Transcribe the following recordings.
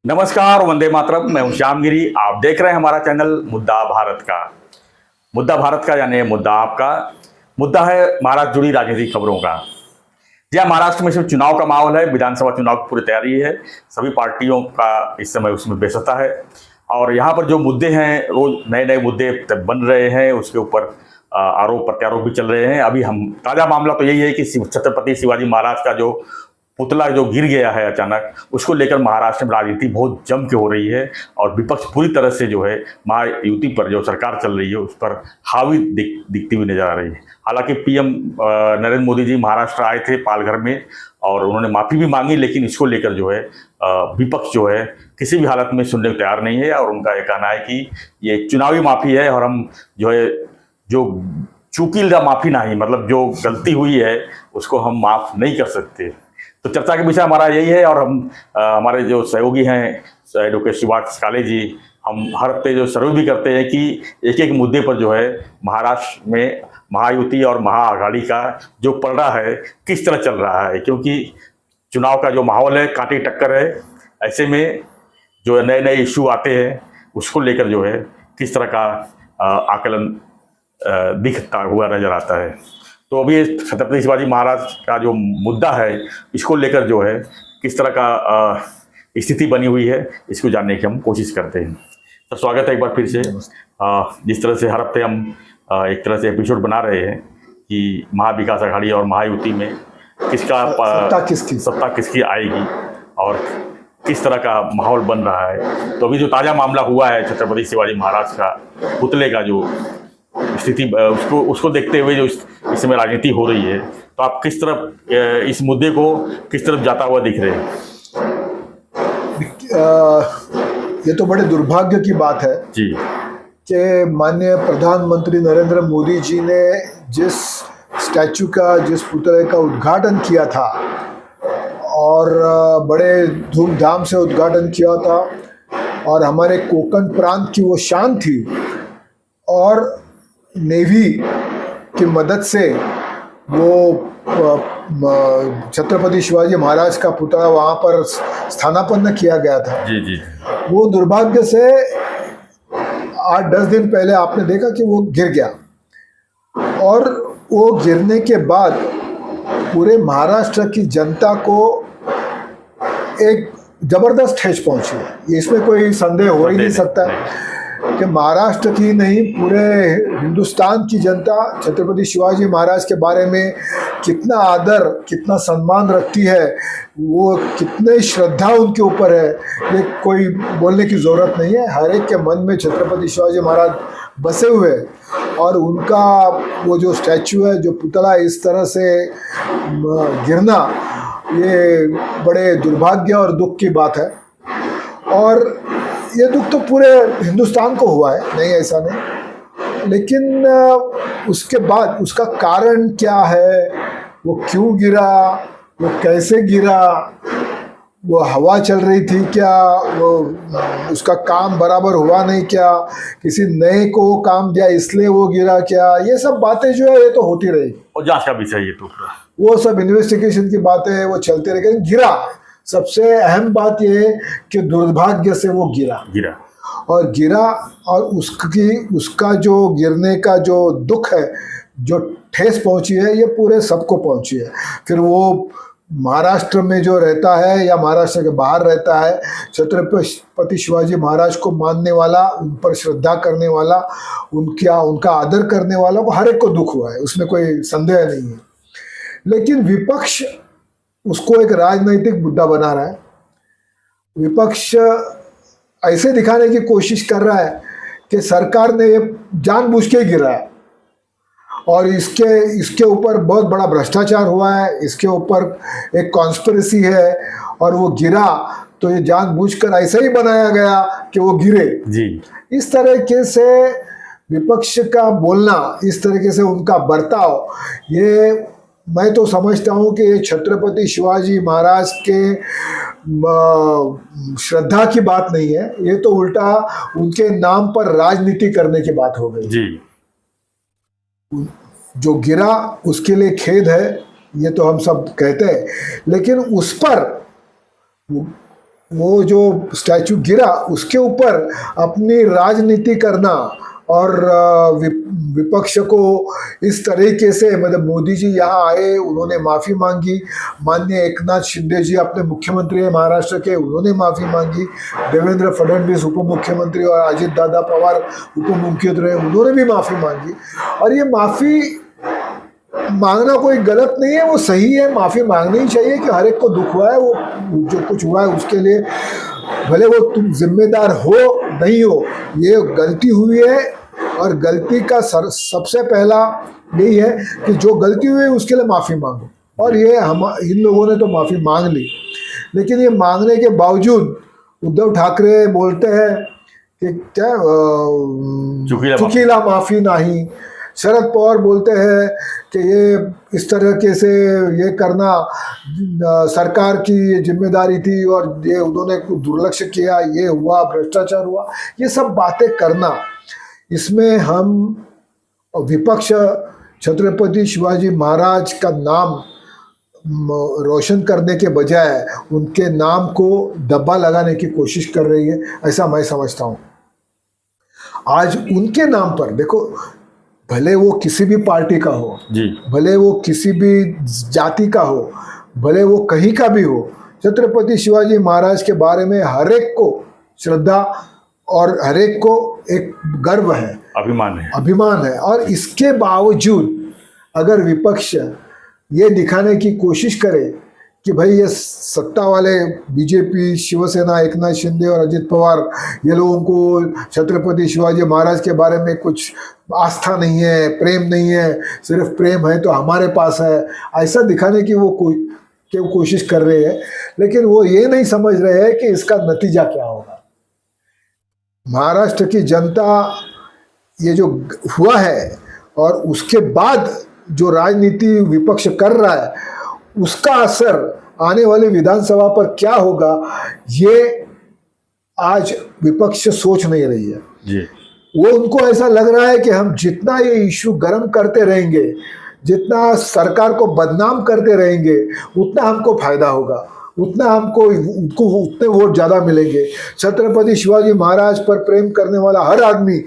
नमस्कार, वंदे मातरम। मैं हूं श्याम गिरी। आप देख रहे हैं हमारा चैनल मुद्दा भारत का। मुद्दा भारत का यानी मुद्दा आपका। मुद्दा है महाराष्ट्र जुड़ी राजनीतिक खबरों का। जी हाँ, महाराष्ट्र में सिर्फ चुनाव का माहौल है। विधानसभा चुनाव की पूरी तैयारी है। सभी पार्टियों का इस समय उसमें व्यस्तता है और यहाँ पर जो मुद्दे हैं, रोज नए नए मुद्दे बन रहे हैं। उसके ऊपर आरोप प्रत्यारोप भी चल रहे हैं। अभी हम ताज़ा मामला तो यही है कि छत्रपति शिवाजी महाराज का जो पुतला जो गिर गया है अचानक, उसको लेकर महाराष्ट्र में राजनीति बहुत जम के हो रही है और विपक्ष पूरी तरह से जो है महायुति पर जो सरकार चल रही है उस पर हावी दिखती हुई नजर आ रही है। हालांकि पीएम नरेंद्र मोदी जी महाराष्ट्र आए थे पालघर में और उन्होंने माफ़ी भी मांगी, लेकिन इसको लेकर जो है विपक्ष जो है किसी भी हालत में सुनने को तैयार नहीं है और उनका ये कहना है कि ये चुनावी माफ़ी है और हम जो है जो चूकीदा माफ़ी नहीं, मतलब जो गलती हुई है उसको हम माफ़ नहीं कर सकते। तो चर्चा के विषय हमारा यही है और हम हमारे जो सहयोगी हैं एडवोकेट सुभाष काले जी, हम हर हफ्ते जो सर्वे भी करते हैं कि एक एक मुद्दे पर जो है महाराष्ट्र में महायुति और महाआघाड़ी का जो पलड़ा है किस तरह चल रहा है, क्योंकि चुनाव का जो माहौल है कांटे टक्कर है। ऐसे में जो नए नए इश्यू आते हैं उसको लेकर जो है किस तरह का आकलन दिखता हुआ नजर आता है। तो अभी छत्रपति शिवाजी महाराज का जो मुद्दा है इसको लेकर जो है किस तरह का स्थिति बनी हुई है, इसको जानने की हम कोशिश करते हैं। तो स्वागत है एक बार फिर से। जिस तरह से हर हफ्ते हम एक तरह से एपिसोड बना रहे हैं कि महाविकास आघाड़ी और महायुति में किसका सत्ता किसकी आएगी और किस तरह का माहौल बन रहा है। तो अभी जो ताज़ा मामला हुआ है छत्रपति शिवाजी महाराज का पुतले का जो स्थिति, उसको देखते हुए जो इस समय राजनीति हो रही है, तो आप किस तरफ इस मुद्दे को किस तरफ जाता हुआ दिख रहे हैं? ये तो बड़े दुर्भाग्य की बात है जी कि माननीय प्रधानमंत्री नरेंद्र मोदी जी ने जिस स्टैचू का, जिस पुतले का उद्घाटन किया था और बड़े धूमधाम से उद्घाटन किया था और हमारे कोकण प्रांत की वो शान थी और नेवी की मदद से वो छत्रपति शिवाजी महाराज का पुतला वहाँ पर स्थानापन्न किया गया था। जी जी। वो दुर्भाग्य से 8-10 दिन पहले आपने देखा कि वो गिर गया और वो गिरने के बाद पूरे महाराष्ट्र की जनता को एक जबरदस्त ठेस पहुंची है। इसमें कोई संदेह हो ही नहीं सकता कि महाराष्ट्र की नहीं, पूरे हिंदुस्तान की जनता छत्रपति शिवाजी महाराज के बारे में कितना आदर, कितना सम्मान रखती है, वो कितने श्रद्धा उनके ऊपर है, ये कोई बोलने की ज़रूरत नहीं है। हर एक के मन में छत्रपति शिवाजी महाराज बसे हुए और उनका वो जो स्टैचू है, जो पुतला इस तरह से गिरना, ये बड़े दुर्भाग्य और दुख की बात है। और ये दुख तो पूरे हिंदुस्तान को हुआ है, नहीं ऐसा नहीं, लेकिन उसके बाद उसका कारण क्या है, वो क्यों गिरा, वो कैसे गिरा, वो हवा चल रही थी क्या, वो उसका काम बराबर हुआ नहीं क्या, किसी नए को वो काम दिया इसलिए वो गिरा क्या, ये सब बातें जो है ये तो होती रही और जांच का विषय ये तो वो सब इन्वेस्टिगेशन की बातें वो चलते रहे, लेकिन गिरा। सबसे अहम बात यह है कि दुर्भाग्य से वो गिरा और गिरा और उसका जो गिरने का जो दुख है, जो ठेस पहुंची है, ये पूरे सबको पहुंची है। फिर वो महाराष्ट्र में जो रहता है या महाराष्ट्र के बाहर रहता है, छत्रपति शिवाजी महाराज को मानने वाला, उन पर श्रद्धा करने वाला, उनका आदर करने वाला को हर एक को दुख हुआ है, उसमें कोई संदेह नहीं है। लेकिन विपक्ष उसको एक राजनीतिक मुद्दा बना रहा है। विपक्ष ऐसे दिखाने की कोशिश कर रहा है कि सरकार ने ये जानबूझ के गिरा है और इसके ऊपर बहुत बड़ा भ्रष्टाचार हुआ है, इसके ऊपर एक कॉन्स्पिरेसी है और वो गिरा तो ये जानबूझकर ऐसा ही बनाया गया कि वो गिरे। जी। इस तरीके से विपक्ष का बोलना, इस तरीके से उनका बर्ताव, ये मैं तो समझता हूँ कि ये छत्रपति शिवाजी महाराज के श्रद्धा की बात नहीं है, ये तो उल्टा उनके नाम पर राजनीति करने की बात हो गई। जी। जो गिरा उसके लिए खेद है, ये तो हम सब कहते हैं, लेकिन उस पर वो जो स्टैचू गिरा उसके ऊपर अपनी राजनीति करना और विपक्ष को इस तरीके से, मतलब मोदी जी यहाँ आए, उन्होंने माफ़ी मांगी, माननीय एकनाथ शिंदे जी अपने मुख्यमंत्री हैं महाराष्ट्र के, उन्होंने माफ़ी मांगी, देवेंद्र फडणवीस उप मुख्यमंत्री और अजित दादा पवार उप मुख्यमंत्री हैं, उन्होंने भी माफ़ी मांगी। और ये माफ़ी मांगना कोई गलत नहीं है, वो सही है, माफ़ी मांगनी ही चाहिए कि हर एक को दुख हुआ है, वो जो कुछ हुआ है उसके लिए भले वो तुम जिम्मेदार हो नहीं हो, ये गलती हुई है। और गलती का सबसे पहला यही है कि जो गलती हुई है उसके लिए माफ़ी मांगो, और ये हम इन लोगों ने तो माफ़ी मांग ली, लेकिन ये मांगने के बावजूद उद्धव ठाकरे बोलते हैं कि क्या चुकीला माफ़ी नहीं। शरद पवार बोलते हैं कि ये इस तरीके से ये करना सरकार की जिम्मेदारी थी और ये उन्होंने दुर्लक्ष्य किया, ये हुआ, भ्रष्टाचार हुआ, ये सब बातें करना, इसमें हम विपक्ष छत्रपति शिवाजी महाराज का नाम रोशन करने के बजाय उनके नाम को दब्बा लगाने की कोशिश कर रही है, ऐसा मैं समझता हूँ। आज उनके नाम पर देखो, भले वो किसी भी पार्टी का हो जी, भले वो किसी भी जाति का हो, भले वो कहीं का भी हो, छत्रपति शिवाजी महाराज के बारे में हर एक को श्रद्धा और हर एक को एक गर्व है, अभिमान है। और इसके बावजूद अगर विपक्ष ये दिखाने की कोशिश करे कि भाई ये सत्ता वाले बीजेपी, शिवसेना, एकनाथ शिंदे और अजित पवार, ये लोगों को छत्रपति शिवाजी महाराज के बारे में कुछ आस्था नहीं है, प्रेम नहीं है, सिर्फ प्रेम है तो हमारे पास है, ऐसा दिखाने की वो कोशिश कर रहे हैं, लेकिन वो ये नहीं समझ रहे हैं कि इसका नतीजा क्या होगा। महाराष्ट्र की जनता, ये जो हुआ है और उसके बाद जो राजनीति विपक्ष कर रहा है, उसका असर आने वाली विधानसभा पर क्या होगा, ये आज विपक्ष सोच नहीं रही है जी। वो उनको ऐसा लग रहा है कि हम जितना ये इशू गर्म करते रहेंगे, जितना सरकार को बदनाम करते रहेंगे, उतना हमको फायदा होगा, उतना उनको उतने वोट ज़्यादा मिलेंगे। छत्रपति शिवाजी महाराज पर प्रेम करने वाला हर आदमी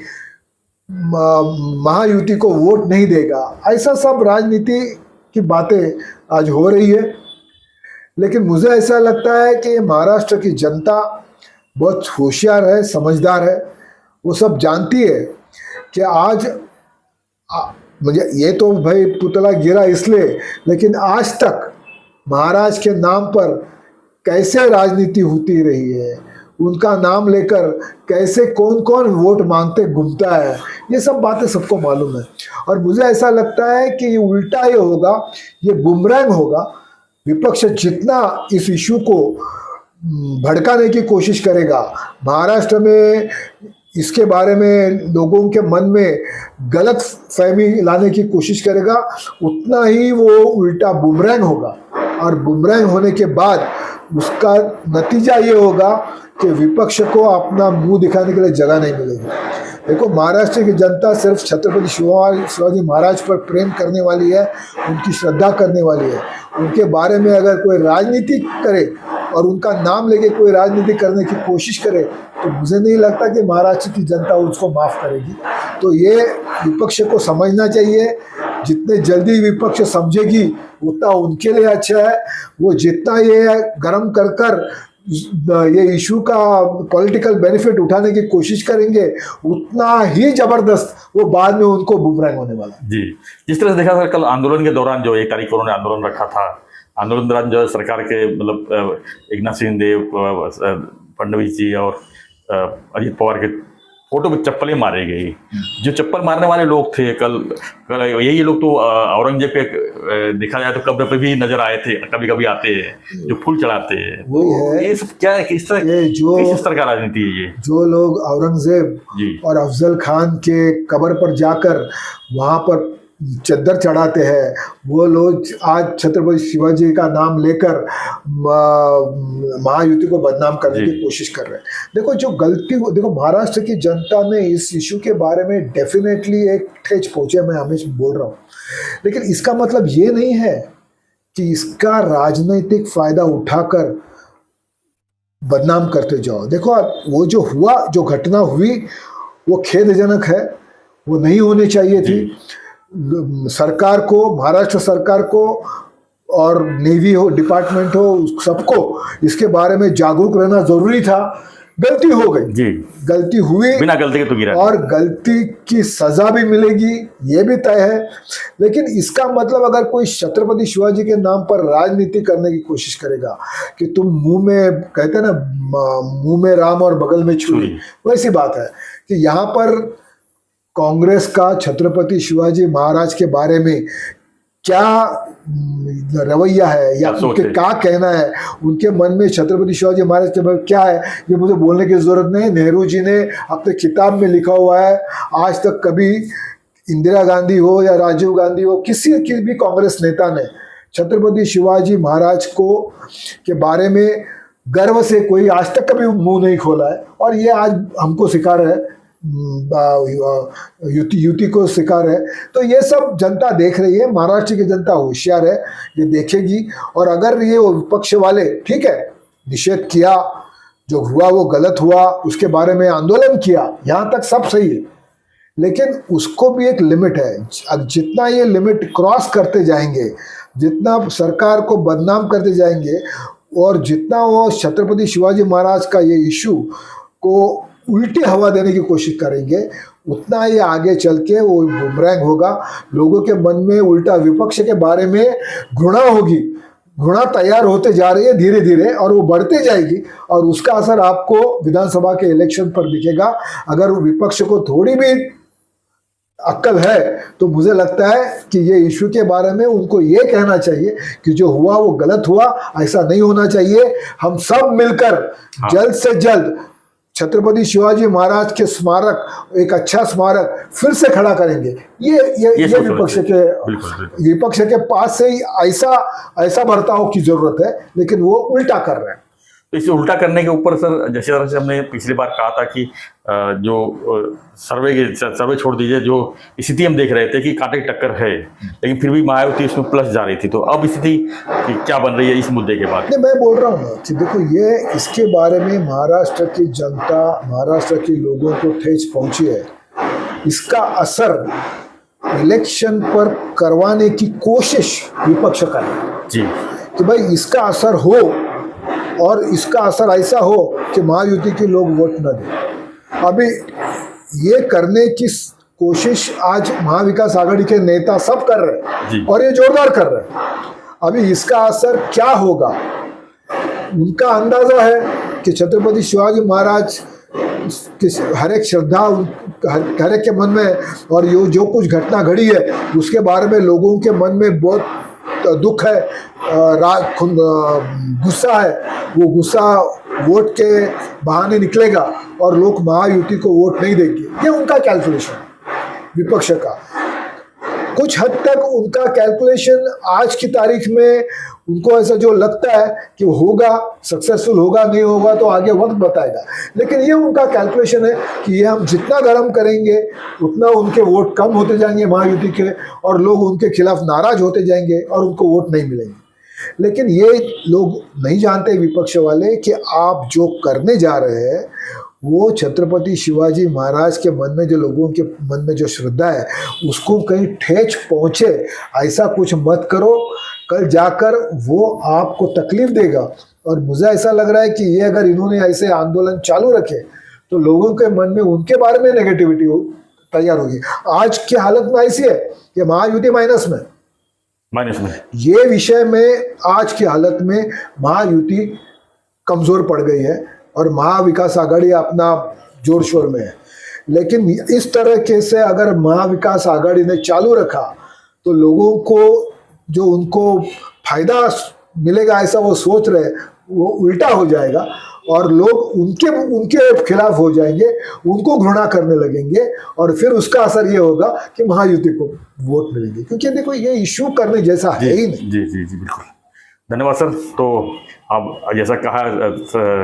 महायुति को वोट नहीं देगा। ऐसा सब राजनीति की बातें आज हो रही है, लेकिन मुझे ऐसा लगता है कि महाराष्ट्र की जनता बहुत होशियार है, समझदार है, वो सब जानती है कि आज मुझे ये तो भाई पुतला गिरा इसलिए, लेकिन आज तक महाराज के नाम पर कैसे राजनीति होती रही है, उनका नाम लेकर कैसे कौन कौन वोट मांगते घूमता है, ये सब बातें सबको मालूम है। और मुझे ऐसा लगता है कि ये उल्टा ये होगा, ये बुमरैंग होगा। विपक्ष जितना इस इशू को भड़काने की कोशिश करेगा, महाराष्ट्र में इसके बारे में लोगों के मन में गलत फहमी लाने की कोशिश करेगा, उतना ही वो उल्टा बुमरैंग होगा। और बुमरैंग होने के बाद उसका नतीजा ये होगा कि विपक्ष को अपना मुंह दिखाने के लिए जगह नहीं मिलेगी। देखो, महाराष्ट्र की जनता सिर्फ छत्रपति शिवाजी महाराज पर प्रेम करने वाली है, उनकी श्रद्धा करने वाली है। उनके बारे में अगर कोई राजनीति करे और उनका नाम लेके कोई राजनीति करने की कोशिश करे, तो मुझे नहीं लगता कि महाराष्ट्र की जनता उसको माफ़ करेगी। तो ये विपक्ष को समझना चाहिए, जितने जल्दी विपक्ष समझेगी उतना उनके लिए अच्छा है। वो जितना ये गरम कर ये इशू का पॉलिटिकल बेनिफिट उठाने की कोशिश करेंगे, उतना ही जबरदस्त वो बाद में उनको बुमरैंग होने वाला है। जी, जिस तरह से देखा था कल आंदोलन के दौरान, जो 1 तारीख को उन्होंने आंदोलन रखा था, आंदोलन के दौरान जो सरकार के मतलब एकनाथ शिंदे, फडणवीस जी और अजित पवार के फोटो में चप्पलें मारी गई। जो चप्पल मारने वाले लोग थे, कल यही लोग तो औरंगजेब पे देखा जाए तो कब्र पे भी नजर आए थे, कभी कभी आते हैं, जो फूल चढ़ाते हैं। तो ये सब क्या है, किस तरह का राजनीति है ये? जो लोग औरंगजेब और अफजल खान के कब्र पर जाकर वहां पर चद्दर चढ़ाते हैं, वो लोग आज छत्रपति शिवाजी का नाम लेकर महायुति को बदनाम करने की कोशिश कर रहे हैं। देखो, जो गलती, देखो महाराष्ट्र की जनता ने इस इशू के बारे में डेफिनेटली एक ठेच पहुंचे, मैं हमेशा बोल रहा हूँ, लेकिन इसका मतलब ये नहीं है कि इसका राजनीतिक फायदा उठाकर बदनाम करते जाओ। देखो वो जो हुआ, जो घटना हुई, वो खेदजनक है, वो नहीं होनी चाहिए थी। सरकार को, महाराष्ट्र सरकार को और नेवी हो, डिपार्टमेंट हो, सबको इसके बारे में जागरूक रहना जरूरी था। गलती हो गई जी, गलती हुई, बिना गलती के तो गिरा और गलती की सजा भी मिलेगी, ये भी तय है। लेकिन इसका मतलब अगर कोई छत्रपति शिवाजी के नाम पर राजनीति करने की कोशिश करेगा कि तुम मुंह में, कहते हैं ना, मुंह में राम और बगल में छुरी, वैसी बात है कि यहाँ पर कांग्रेस का छत्रपति शिवाजी महाराज के बारे में क्या रवैया है या उनके क्या कहना है, उनके मन में छत्रपति शिवाजी महाराज के बारे में क्या है, ये मुझे बोलने की जरूरत नहीं। नेहरू जी ने अपने किताब में लिखा हुआ है, आज तक कभी इंदिरा गांधी हो या राजीव गांधी हो, किसी की भी कांग्रेस नेता ने छत्रपति शिवाजी महाराज को के बारे में गर्व से कोई आज तक कभी मुंह नहीं खोला है। और ये आज हमको सिखा रहा है, युति को शिकार है। तो ये सब जनता देख रही है, महाराष्ट्र की जनता होशियार है, ये देखेगी। और अगर ये विपक्ष वाले, ठीक है, निषेध किया, जो हुआ वो गलत हुआ, उसके बारे में आंदोलन किया, यहाँ तक सब सही है, लेकिन उसको भी एक लिमिट है। अब जितना ये लिमिट क्रॉस करते जाएंगे, जितना सरकार को बदनाम करते जाएंगे, और जितना वो छत्रपति शिवाजी महाराज का ये इशू को उल्टी हवा देने की कोशिश करेंगे, उतना ये आगे चल के वो बुमरैंग होगा। लोगों के मन में उल्टा विपक्ष के बारे में घृणा होगी, घृणा तैयार होते जा रही है धीरे धीरे, और वो बढ़ते जाएगी, और उसका असर आपको विधानसभा के इलेक्शन पर दिखेगा। अगर विपक्ष को थोड़ी भी अक्ल है तो मुझे लगता है कि ये इशू के बारे में उनको ये कहना चाहिए कि जो हुआ वो गलत हुआ, ऐसा नहीं होना चाहिए। हम सब मिलकर जल्द से जल्द छत्रपति शिवाजी महाराज के स्मारक, एक अच्छा स्मारक फिर से खड़ा करेंगे। ये विपक्ष के पास से ही ऐसा बर्ताव की जरूरत है, लेकिन वो उल्टा कर रहे हैं। तो इसे उल्टा करने के ऊपर सर, जैसे तरह से हमने पिछली बार कहा था कि जो सर्वे छोड़ दीजिए, जो स्थिति हम देख रहे थे कि कांटे की टक्कर है, लेकिन फिर भी मायावती इसमें प्लस जा रही थी। तो अब स्थिति क्या बन रही है इस मुद्दे के बाद? नहीं, मैं बोल रहा हूँ कि देखो, ये इसके बारे में महाराष्ट्र की जनता, महाराष्ट्र के लोगों को ठेस पहुंची है। इसका असर इलेक्शन पर करवाने की कोशिश विपक्ष कर रहा है जी, कि भाई इसका असर हो, और इसका असर ऐसा हो कि महायुति के लोग वोट न दें। अभी ये करने की कोशिश आज महाविकास आघाड़ी के नेता सब कर रहे हैं, और ये जोरदार कर रहे हैं। अभी इसका असर क्या होगा, उनका अंदाजा है कि छत्रपति शिवाजी महाराज की हर एक श्रद्धा हर एक के मन में, और ये जो कुछ घटना घड़ी है उसके बारे में लोगों के मन में बहुत दुख है, गुस्सा है। वो गुस्सा वोट के बहाने निकलेगा और लोग महायुति को वोट नहीं देंगे। ये उनका कैलकुलेशन, विपक्ष का। कुछ हद तक उनका कैलकुलेशन आज की तारीख में उनको ऐसा जो लगता है कि होगा, सक्सेसफुल होगा, नहीं होगा तो आगे वक्त बताएगा। लेकिन ये उनका कैलकुलेशन है कि ये हम जितना गर्म करेंगे उतना उनके वोट कम होते जाएंगे महायुति के, और लोग उनके खिलाफ नाराज होते जाएंगे और उनको वोट नहीं मिलेंगे। लेकिन ये लोग नहीं जानते, विपक्ष वाले, कि आप जो करने जा रहे हैं वो छत्रपति शिवाजी महाराज के मन में, जो लोगों के मन में जो श्रद्धा है, उसको कहीं ठेस पहुंचे, ऐसा कुछ मत करो। कल जाकर वो आपको तकलीफ देगा। और मुझे ऐसा लग रहा है कि ये अगर इन्होंने ऐसे आंदोलन चालू रखे तो लोगों के मन में उनके बारे में नेगेटिविटी तैयार होगी। आज की हालत में ऐसी है कि महायुति माइनस में, ये विषय में आज की हालत में महायुति कमजोर पड़ गई है, और महाविकास आघाड़ी अपना जोर शोर में है। लेकिन इस तरह के से अगर महाविकास आघाड़ी ने चालू रखा तो लोगों को जो उनको फायदा मिलेगा ऐसा वो सोच रहे, वो उल्टा हो जाएगा, और लोग उनके खिलाफ हो जाएंगे, उनको घृणा करने लगेंगे, और फिर उसका असर ये होगा कि महायुति को वोट मिलेंगे। क्योंकि देखो, ये इशू करने जैसा है ही नहीं। जी जी जी, बिल्कुल धन्यवाद सर। तो अब जैसा कहा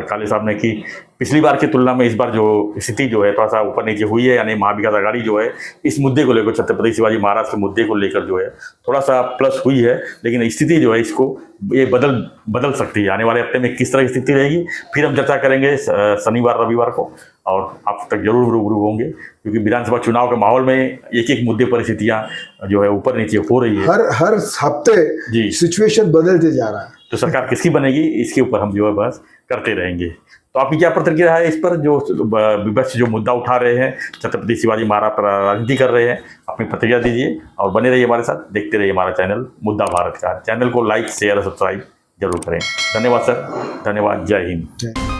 काले साहब ने कि पिछली बार की तुलना में इस बार जो स्थिति जो है थोड़ा सा ऊपर नीचे हुई है, यानी महाविकास आघाड़ी जो है इस मुद्दे को लेकर, छत्रपति शिवाजी महाराज के मुद्दे को लेकर जो है थोड़ा सा प्लस हुई है, लेकिन स्थिति जो है इसको ये बदल सकती है। आने वाले हफ्ते में किस तरह की स्थिति रहेगी फिर हम चर्चा करेंगे शनिवार रविवार को, और आप तक जरूर रूबरू होंगे, क्योंकि विधानसभा चुनाव के माहौल में एक एक मुद्दे पर स्थितियाँ जो है ऊपर नीचे हो रही है। हर हफ्ते जी सिचुएशन बदलते जा रहा है। तो सरकार किसकी बनेगी इसके ऊपर हम जो है बहस करते रहेंगे। तो आपकी क्या प्रतिक्रिया है इस पर, जो विपक्ष जो मुद्दा उठा रहे हैं, छत्रपति शिवाजी महाराज पर राजनीति कर रहे हैं, अपनी प्रतिक्रिया दीजिए और बने रहिए हमारे साथ, देखते रहिए हमारा चैनल मुद्दा भारत का। चैनल को लाइक शेयर और सब्सक्राइब जरूर करें। धन्यवाद सर, धन्यवाद, जय हिंद।